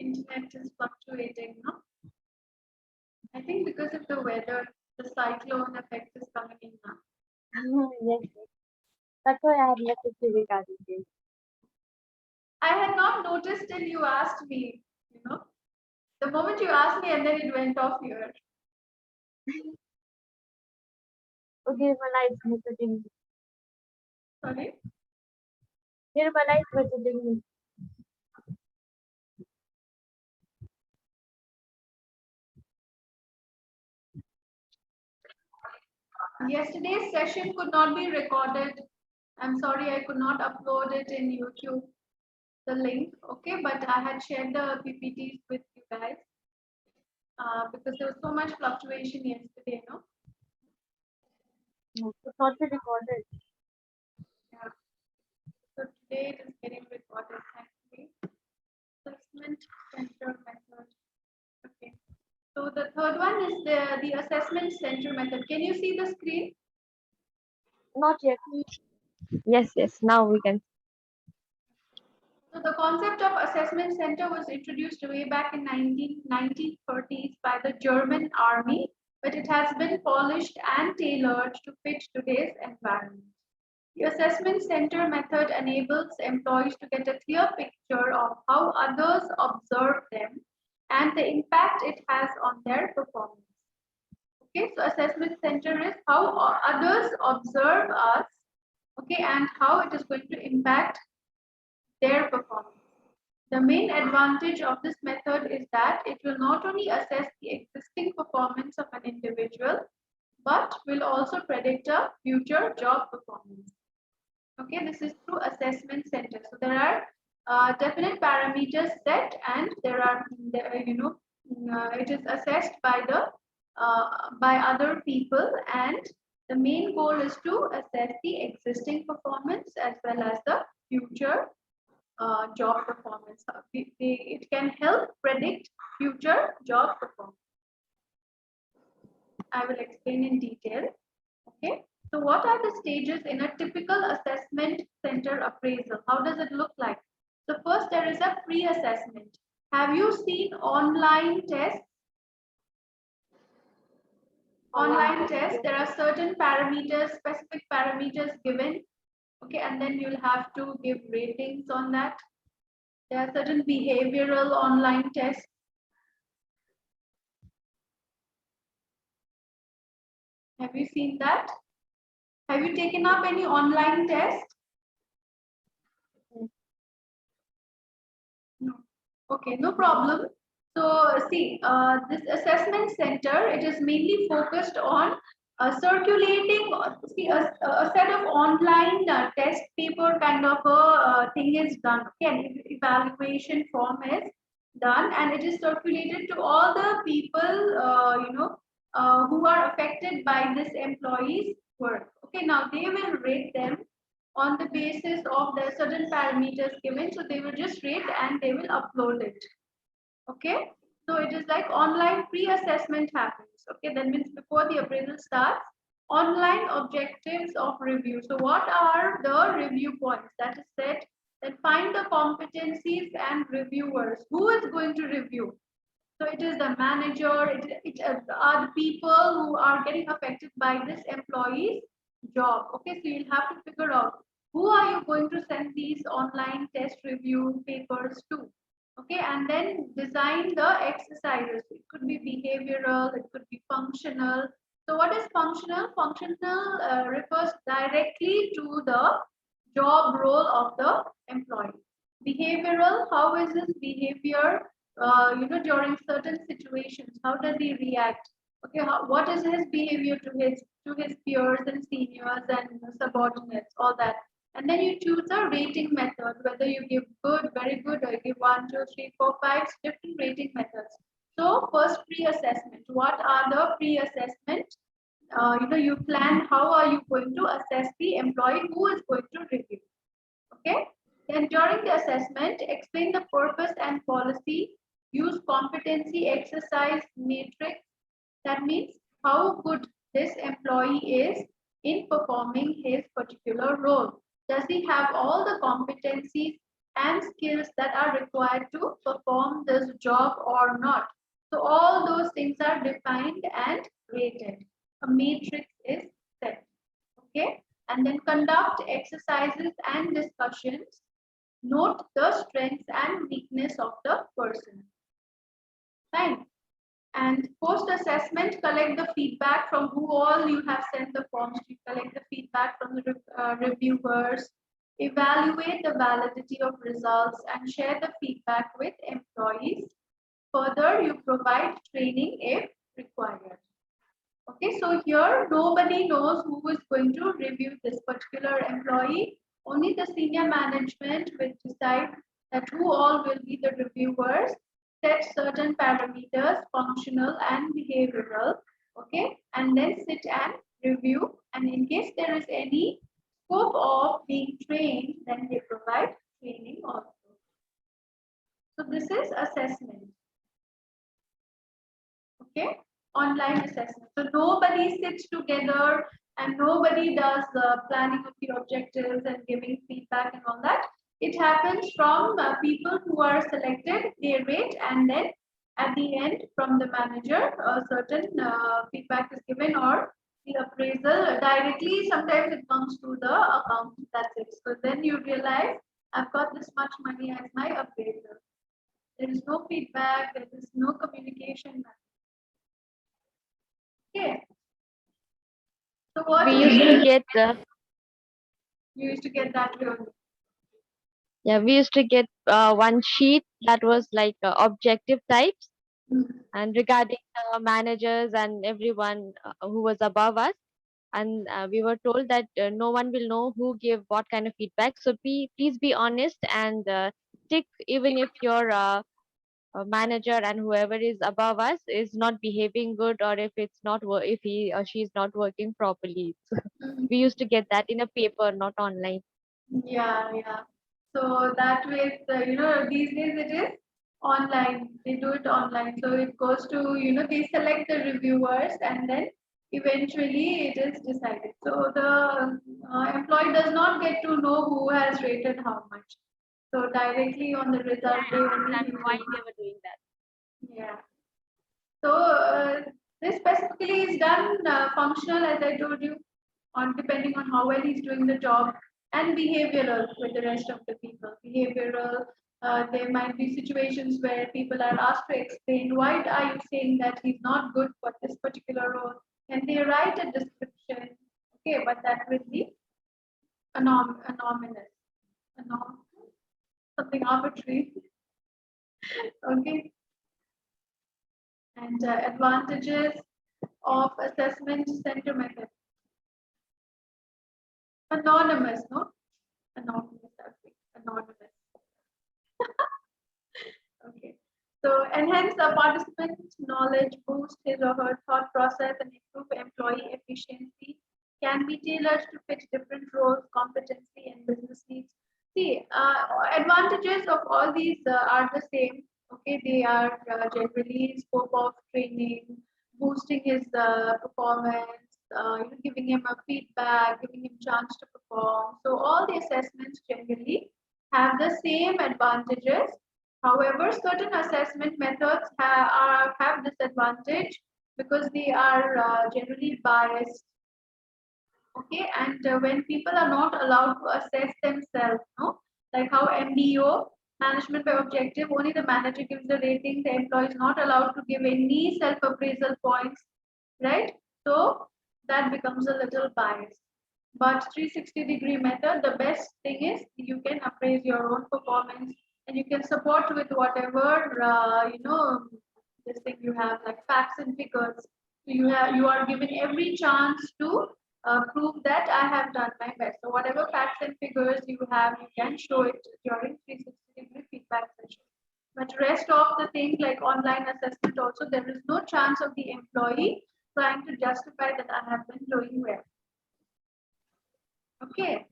Internet is fluctuating, no? I think because of the weather, the cyclone effect is coming in now. Yes, yes. That's why I have messaged you regarding this. I had not noticed till you asked me, you know. The moment you asked me and then it went off here. Nirmala is messaging me. Sorry? Nirmala is messaging me. Yesterday's session could not be recorded. I'm sorry I could not upload it in YouTube, the link, okay? But I had shared the PPTs with you guys because there was so much fluctuation yesterday, no? No, it's not be recorded. Yeah. So today it is getting recorded actually. Assessment center method. Okay. So the third one is the assessment center method. Can you see the screen? Not yet. Yes, yes. Now we can. So the concept of assessment center was introduced way back in 1930s by the German army, but it has been polished and tailored to fit today's environment. The assessment center method enables employees to get a clear picture of how others observe them and the impact it has on their performance. Okay, so assessment center is how others observe us, okay, and how it is going to impact their performance. The main advantage of this method is that it will not only assess the existing performance of an individual, but will also predict a future job performance. Okay, this is through assessment center. So there are definite parameters set, and there are, it is assessed by other people, and the main goal is to assess the existing performance as well as the future job performance. It can help predict future job performance. I will explain in detail. Okay. So what are the stages in a typical assessment center appraisal? How does it look like? So first there is a pre-assessment. Have you seen online tests? Online tests, there are certain parameters, specific parameters given. Okay, and then you'll have to give ratings on that. There are certain behavioral online tests. Have you seen that? Have you taken up any online test? No. Okay, no problem. So see, this assessment center, it is mainly focused on circulating, see, a set of online test paper kind of a thing is done. Okay, an evaluation form is done, and it is circulated to all the people, who are affected by this employee's work. Okay, now they will rate them on the basis of the certain parameters given. So they will just rate and they will upload it. Okay. So it is like online pre-assessment happens. Okay. That means before the appraisal starts, online objectives of review. So what are the review points that is set? Then find the competencies and reviewers. Who is going to review? So it is the manager, it are the people who are getting affected by this employee's job. Okay, so you'll have to figure out who are you going to send these online test review papers to. Okay, and then design the exercises. It could be behavioral, it could be functional. So what is functional? Functional refers directly to the job role of the employee. Behavioral, how is his behavior during certain situations? How does he react? Okay, what is his behavior to his peers and seniors and subordinates, all that. And then you choose a rating method, whether you give good, very good, or you give 1, 2, 3, 4, 5 different rating methods. So first pre-assessment. What are the pre-assessment? You plan how are you going to assess the employee who is going to review. Okay. Then during the assessment, explain the purpose and policy. Use competency exercise matrix. That means how good this employee is in performing his particular role. Does he have all the competencies and skills that are required to perform this job or not. So all those things are defined and rated. A matrix is set. Okay. And then conduct exercises and discussions. Note the strengths and weakness of the person. Fine. And post assessment, collect the feedback from who all you have sent the forms to. Collect the feedback from the reviewers, evaluate the validity of results, and share the feedback with employees. Further, you provide training if required. Okay, so here nobody knows who is going to review this particular employee. Only the senior management will decide that who all will be the reviewers, set certain parameters, functional and behavioral, okay, and then sit and review. And in case there is any scope of being trained, then they provide training also. So this is assessment. Okay, online assessment. So nobody sits together and nobody does the planning of the objectives and giving feedback and all that. It happens from people who are selected, they rate, and then at the end from the manager a certain feedback is given, or the appraisal directly. Sometimes it comes to the account. That's it. So then you realize I've got this much money as my appraisal. There is no feedback, there is no communication. Okay. So what We used to get you used to get that way only. yeah, we used to get one sheet that was like objective types, and regarding the managers and everyone who was above us, and we were told that no one will know who gave what kind of feedback, so please be honest and stick, even if your manager and whoever is above us is not behaving good, or if it's not if he or she is not working properly. So Mhm. we used to get that in a paper, not online. Yeah, yeah. So that way, these days it is online. They do it online. So it goes to, they select the reviewers and then eventually it is decided. So the employee does not get to know who has rated how much. So directly on the result day only he Why will. they were doing that? Yeah. So this specifically is done functional, as I told you, on depending on how well he's doing the job, and behavioral with the rest of the people. Behavioral, there might be situations where people are asked to explain why are you saying that he's not good for this particular role, and they write a description. Okay, but that will be anonymous, anom, something arbitrary. Okay, and advantages of assessment center method. Anonymous, no? Anonymous, I think. Anonymous. Okay. So enhance the participant's knowledge, boost his or her thought process, and improve employee efficiency. Can be tailored to fit different roles, competency, and business needs. See, advantages of all these are the same. Okay, they are generally scope of training, boosting his performance, giving him a feedback, giving him chance to perform. So all the assessments generally have the same advantages. However, certain assessment methods have disadvantage because they are generally biased. Okay, and when people are not allowed to assess themselves, no, like how MBO, management by objective, only the manager gives the rating, the employee is not allowed to give any self appraisal points, right? So that becomes a little biased. But 360-degree method, the best thing is you can appraise your own performance and you can support with whatever this thing you have, like facts and figures. So you are given every chance to prove that I have done my best. So whatever facts and figures you have, you can show it during 360-degree feedback session. But rest of the things like online assessment also, there is no chance of the employee trying to justify that I have been doing well. Okay.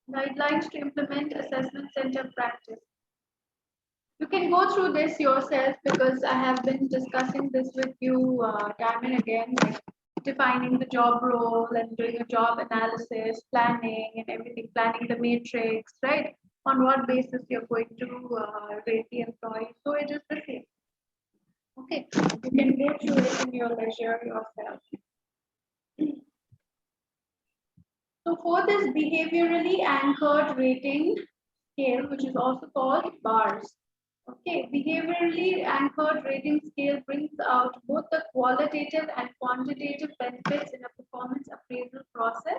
Guidelines to implement assessment center practice. You can go through this yourself because I have been discussing this with you time and again, like defining the job role and doing a job analysis, planning and everything, planning the matrix, right? on what basis you're going to rate the employee. So it is the same. Okay, you can go through it in your leisure yourself. So for this behaviorally anchored rating scale, which is also called BARS. Okay, behaviorally anchored rating scale brings out both the qualitative and quantitative benefits in a performance appraisal process.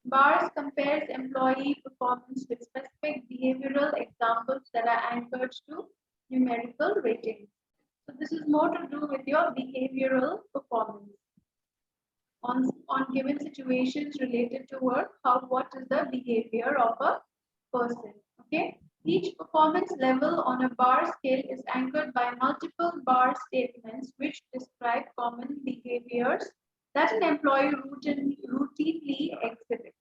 BARS compares employee performance with specific behavioral examples that are anchored to numerical ratings. So this is more to do with your behavioral performance on given situations related to work, what is the behavior of a person. Okay. Each performance level on a bar scale is anchored by multiple bar statements which describe common behaviors that an employee routinely exhibits.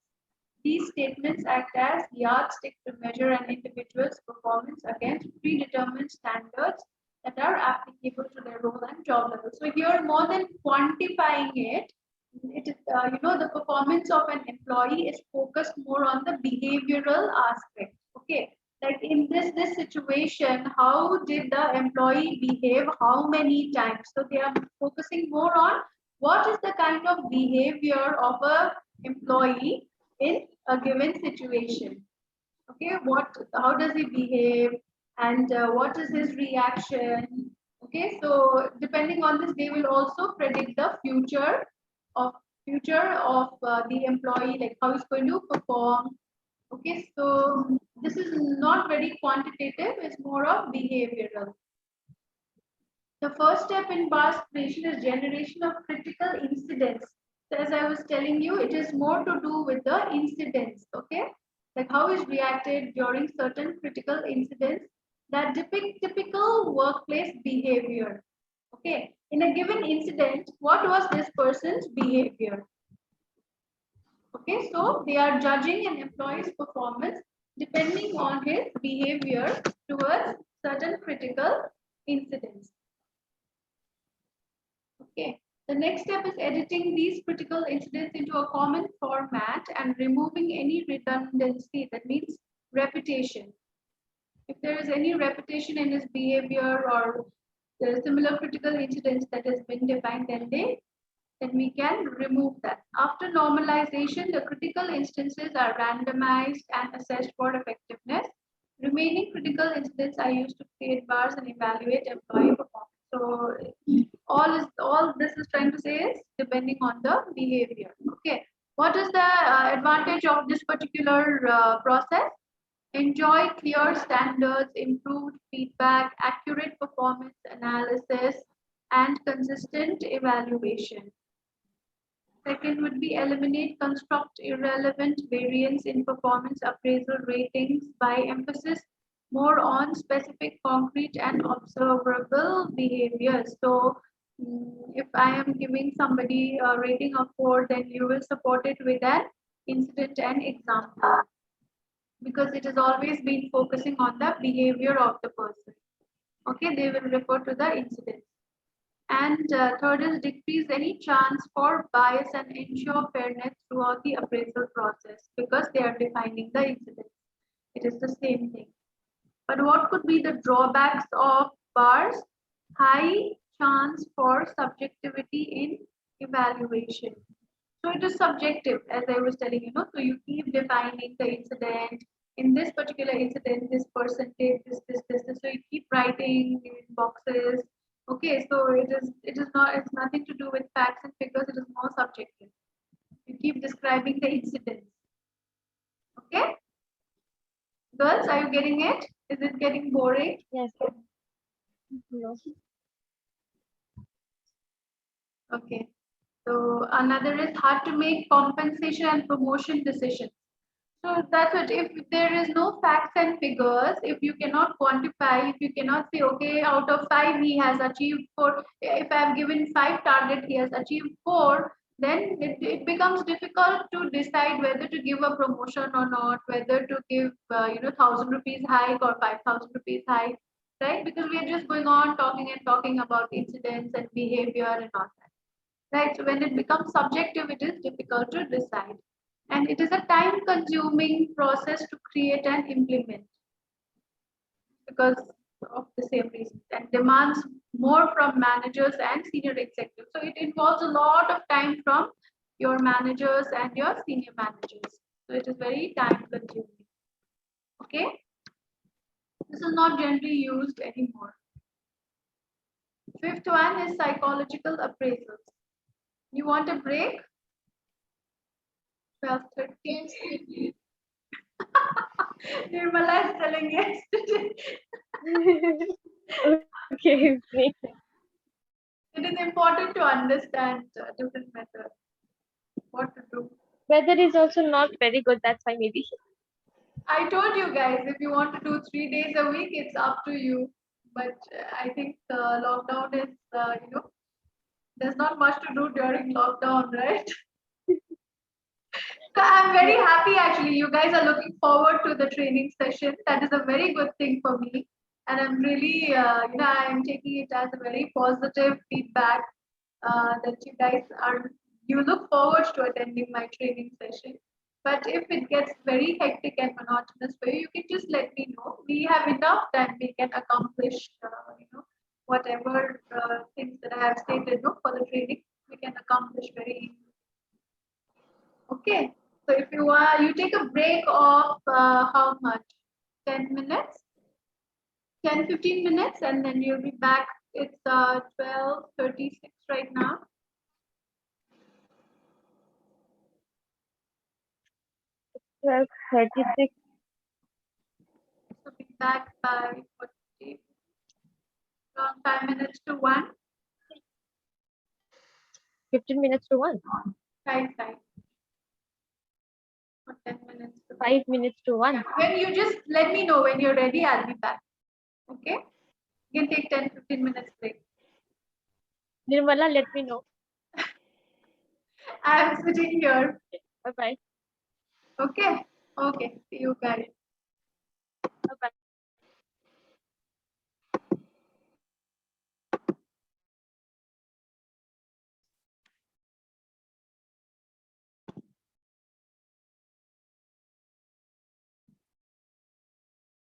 These statements act as yardstick to measure an individual's performance against predetermined standards that are applicable to their role and job level. So here, more than quantifying it, it is the performance of an employee is focused more on the behavioral aspect. Okay, like in this situation, how did the employee behave, how many times? So they are focusing more on what is the kind of behavior of a employee in a given situation. Okay, how does he behave, and what is his reaction? Okay, so depending on this, they will also predict the of the employee, like how he's going to perform. Okay, so this is not very quantitative, it's more of behavioral. The first step in BARS creation is generation of critical incidents. So as I was telling you, it is more to do with the incidents, okay? Like how is reacted during certain critical incidents that depict typical workplace behavior. Okay, in a given incident, what was this person's behavior? Okay, so they are judging an employee's performance depending on his behavior towards certain critical incidents. Okay, the next step is editing these critical incidents into a common format and removing any redundancy, that means repetition. If there is any repetition in his behavior or the similar critical incidents that has been defined, then we can remove that. After normalization, the critical instances are randomized and assessed for effectiveness. Remaining critical incidents are used to create bars and evaluate employee performance. So all this is trying to say is depending on the behavior. Okay, what is the advantage of this particular process? Enjoy clear standards, improved feedback, accurate performance analysis, and consistent evaluation. Second would be eliminate construct irrelevant variance in performance appraisal ratings by emphasis more on specific, concrete, and observable behaviors. So, if I am giving somebody a rating of 4, then you will support it with an incident and example, because it has always been focusing on the behavior of the person. Okay, they will refer to the incident. And third is decrease any chance for bias and ensure fairness throughout the appraisal process, because they are defining the incident. It is the same thing. But what could be the drawbacks of bars? High chance for subjectivity in evaluation. So it is subjective, as I was telling you. So you keep defining the incident. In this particular incident, this person did this. So you keep writing in boxes. Okay, so it's nothing to do with facts and figures. It is more subjective. You keep describing the incident. Okay, girls, are you getting it? Is it getting boring? Yes. No. Okay. So another is hard to make compensation and promotion decisions. So that's it. If there is no facts and figures, if you cannot quantify, if you cannot say, okay, out of 5 he has achieved 4. If I have given 5 target, he has achieved 4. Then it becomes difficult to decide whether to give a promotion or not, whether to give 1,000 rupees hike or 5,000 rupees hike, right? Because we are just going on talking and talking about incidents and behavior and all that. Right, so when it becomes subjective, it is difficult to decide. And it is a time consuming process to create and implement. because of the same reason, and demands more from managers and senior executives. So it involves a lot of time from your managers and your senior managers. So it is very time consuming. Okay. This is not generally used anymore. Fifth one is psychological appraisals. You want a break? 12:30. Nirmala is telling yesterday. Okay. Great. It is important to understand different methods, what to do. Weather is also not very good. That's why maybe. I told you guys, if you want to do 3 days a week, it's up to you. But I think lockdown is, there's not much to do during lockdown, right? So I'm very happy actually. You guys are looking forward to the training session. That is a very good thing for me. And I'm really, I'm taking it as a very positive feedback that you look forward to attending my training session. But if it gets very hectic and monotonous for you, you can just let me know. We have enough time. We can accomplish, whatever things that I have stated for the training. We can accomplish very easily. Okay, so if you take a break of how much? 10 minutes? 10-15 minutes, and then you'll be back. It's 12:36 right now. 12:36. So be back by 40, around 5 minutes to 1. 15 minutes to 1. 5, or 10 minutes to 5 minutes to 1. When you just let me know when you're ready, I'll be back. Okay? You can take 10-15 minutes break. Nirmala, let me know. I am sitting here. Bye bye. Okay? Okay. See you guys. Bye bye.